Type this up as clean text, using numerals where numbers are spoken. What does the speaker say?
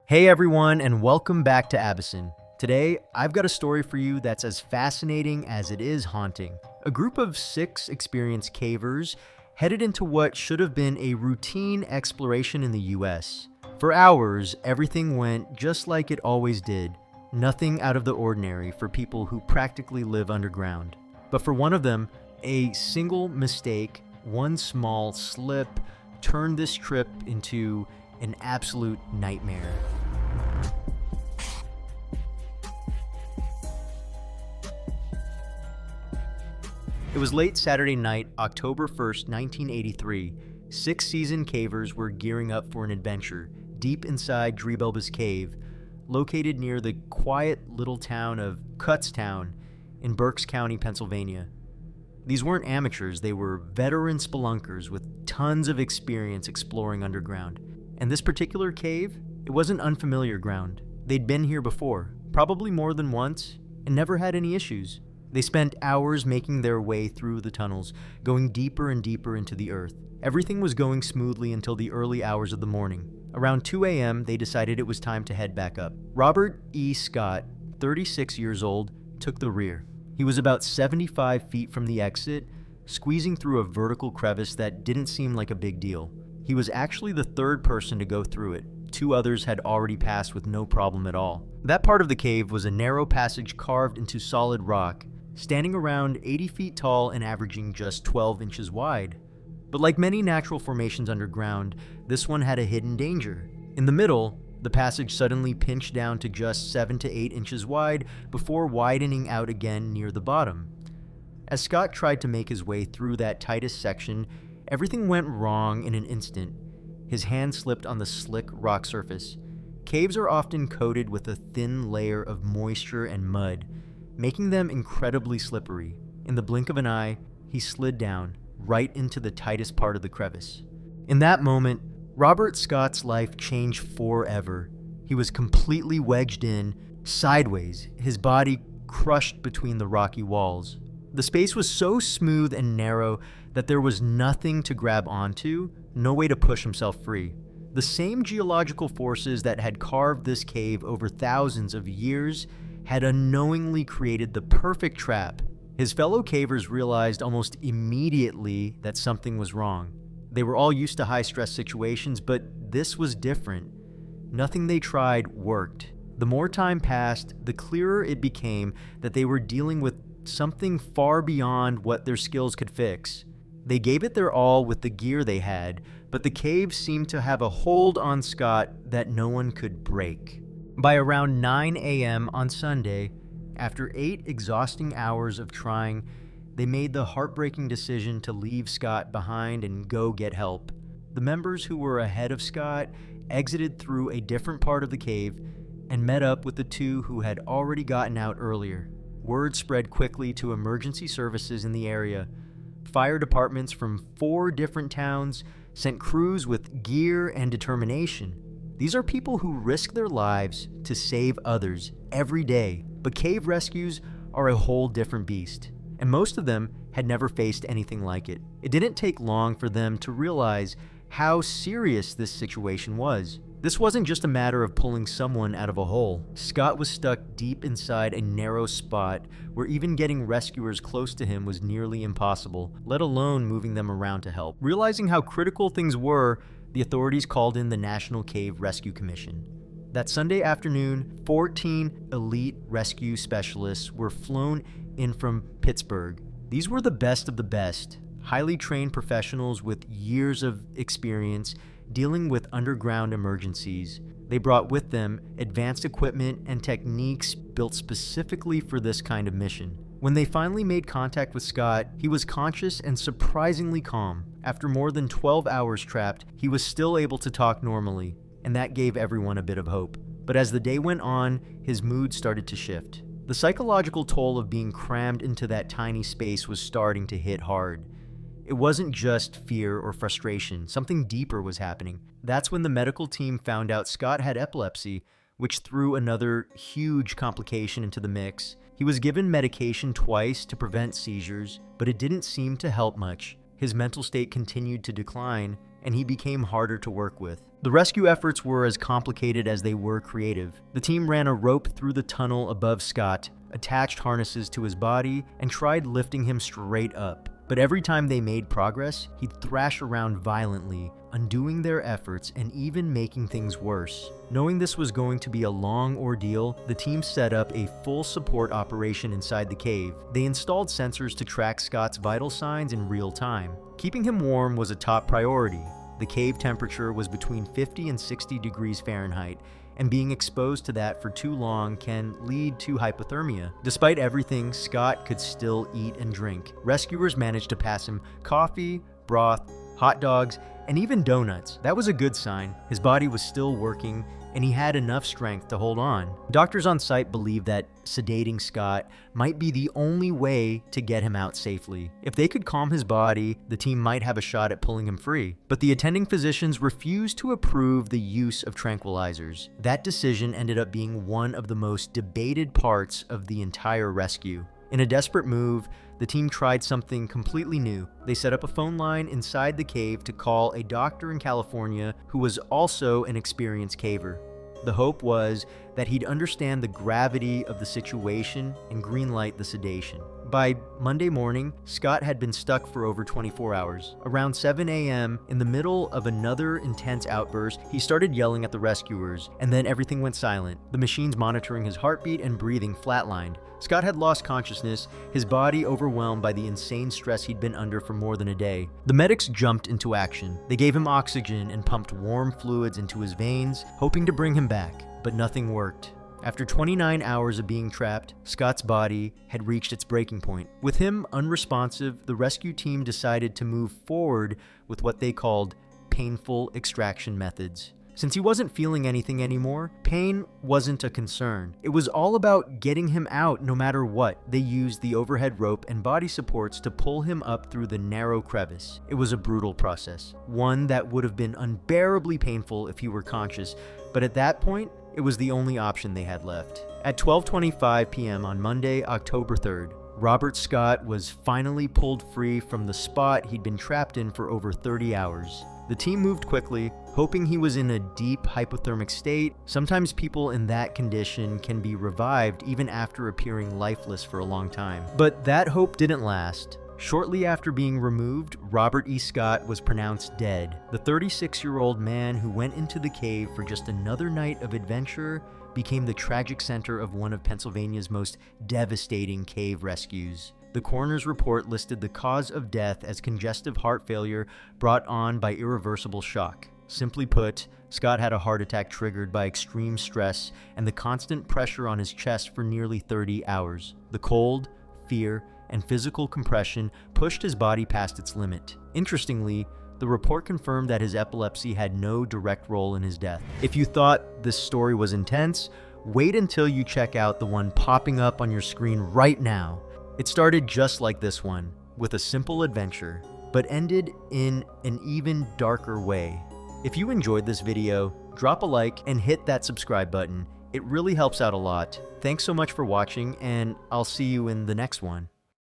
Hey everyone, and welcome back to Abyssin. Today, I've got a story for you that's as fascinating as it is haunting. A group of 6 experienced cavers headed into what should have been a routine exploration in the US. For hours, everything went just like it always did. Nothing out of the ordinary for people who practically live underground. But for one of them, a single mistake, one small slip, turned this trip into an absolute nightmare. It was late Saturday night, October 1st, 1983. 6 seasoned cavers were gearing up for an adventure deep inside Drebelba's Cave, located near the quiet little town of Kutztown in Berks County, Pennsylvania. These weren't amateurs, they were veteran spelunkers with tons of experience exploring underground. And this particular cave, it wasn't unfamiliar ground. They'd been here before, probably more than once, and never had any issues. They spent hours making their way through the tunnels, going deeper and deeper into the earth. Everything was going smoothly until the early hours of the morning. Around 2 a.m., they decided it was time to head back up. Robert E. Scott, 36 years old, took the rear. He was about 75 feet from the exit, squeezing through a vertical crevice that didn't seem like a big deal. He was actually the 3rd person to go through it. 2 others had already passed with no problem at all. That part of the cave was a narrow passage carved into solid rock, standing around 80 feet tall and averaging just 12 inches wide. But like many natural formations underground, this one had a hidden danger. In the middle, the passage suddenly pinched down to just 7 to 8 inches wide before widening out again near the bottom. As Scott tried to make his way through that tightest section, everything went wrong in an instant. His hand slipped on the slick rock surface. Caves are often coated with a thin layer of moisture and mud, making them incredibly slippery. In the blink of an eye, he slid down, right into the tightest part of the crevice. In that moment, Robert Scott's life changed forever. He was completely wedged in, sideways, his body crushed between the rocky walls. The space was so smooth and narrow that there was nothing to grab onto, no way to push himself free. The same geological forces that had carved this cave over thousands of years had unknowingly created the perfect trap. His fellow cavers realized almost immediately that something was wrong. They were all used to high-stress situations, but this was different. Nothing they tried worked. The more time passed, the clearer it became that they were dealing with something far beyond what their skills could fix. They gave it their all with the gear they had, but the cave seemed to have a hold on Scott that no one could break. By around 9 a.m. on Sunday, after 8 exhausting hours of trying, they made the heartbreaking decision to leave Scott behind and go get help. The members who were ahead of Scott exited through a different part of the cave and met up with the 2 who had already gotten out earlier. Word spread quickly to emergency services in the area. Fire departments from 4 different towns sent crews with gear and determination. These are people who risk their lives to save others every day, but cave rescues are a whole different beast, and most of them had never faced anything like it. It didn't take long for them to realize how serious this situation was. This wasn't just a matter of pulling someone out of a hole. Scott was stuck deep inside a narrow spot where even getting rescuers close to him was nearly impossible, let alone moving them around to help. Realizing how critical things were, the authorities called in the National Cave Rescue Commission. That Sunday afternoon, 14 elite rescue specialists were flown in from Pittsburgh. These were the best of the best, highly trained professionals with years of experience dealing with underground emergencies. They brought with them advanced equipment and techniques built specifically for this kind of mission. When they finally made contact with Scott, he was conscious and surprisingly calm. After more than 12 hours trapped, he was still able to talk normally, and that gave everyone a bit of hope. But as the day went on, his mood started to shift. The psychological toll of being crammed into that tiny space was starting to hit hard. It wasn't just fear or frustration, something deeper was happening. That's when the medical team found out Scott had epilepsy, which threw another huge complication into the mix. He was given medication twice to prevent seizures, but it didn't seem to help much. His mental state continued to decline, and he became harder to work with. The rescue efforts were as complicated as they were creative. The team ran a rope through the tunnel above Scott, attached harnesses to his body, and tried lifting him straight up. But every time they made progress, he'd thrash around violently, undoing their efforts and even making things worse. Knowing this was going to be a long ordeal, the team set up a full support operation inside the cave. They installed sensors to track Scott's vital signs in real time. Keeping him warm was a top priority. The cave temperature was between 50 and 60 degrees Fahrenheit, and being exposed to that for too long can lead to hypothermia. Despite everything, Scott could still eat and drink. Rescuers managed to pass him coffee, broth, hot dogs, and even donuts. That was a good sign. His body was still working, and he had enough strength to hold on. Doctors on site believed that sedating Scott might be the only way to get him out safely. If they could calm his body, the team might have a shot at pulling him free. But the attending physicians refused to approve the use of tranquilizers. That decision ended up being one of the most debated parts of the entire rescue. In a desperate move, the team tried something completely new. They set up a phone line inside the cave to call a doctor in California who was also an experienced caver. The hope was that he'd understand the gravity of the situation and greenlight the sedation. By Monday morning, Scott had been stuck for over 24 hours. Around 7 a.m., in the middle of another intense outburst, he started yelling at the rescuers, and then everything went silent. The machines monitoring his heartbeat and breathing flatlined. Scott had lost consciousness, his body overwhelmed by the insane stress he'd been under for more than a day. The medics jumped into action. They gave him oxygen and pumped warm fluids into his veins, hoping to bring him back, but nothing worked. After 29 hours of being trapped, Scott's body had reached its breaking point. With him unresponsive, the rescue team decided to move forward with what they called painful extraction methods. Since he wasn't feeling anything anymore, pain wasn't a concern. It was all about getting him out no matter what. They used the overhead rope and body supports to pull him up through the narrow crevice. It was a brutal process, one that would have been unbearably painful if he were conscious, but at that point, it was the only option they had left. At 12:25 p.m. on Monday, October 3rd, Robert Scott was finally pulled free from the spot he'd been trapped in for over 30 hours. The team moved quickly, hoping he was in a deep hypothermic state. Sometimes people in that condition can be revived even after appearing lifeless for a long time. But that hope didn't last. Shortly after being removed, Robert E. Scott was pronounced dead. The 36-year-old man who went into the cave for just another night of adventure became the tragic center of one of Pennsylvania's most devastating cave rescues. The coroner's report listed the cause of death as congestive heart failure brought on by irreversible shock. Simply put, Scott had a heart attack triggered by extreme stress and the constant pressure on his chest for nearly 30 hours. The cold, fear, and physical compression pushed his body past its limit. Interestingly, the report confirmed that his epilepsy had no direct role in his death. If you thought this story was intense, wait until you check out the one popping up on your screen right now. It started just like this one, with a simple adventure, but ended in an even darker way. If you enjoyed this video, drop a like and hit that subscribe button. It really helps out a lot. Thanks so much for watching, and I'll see you in the next one.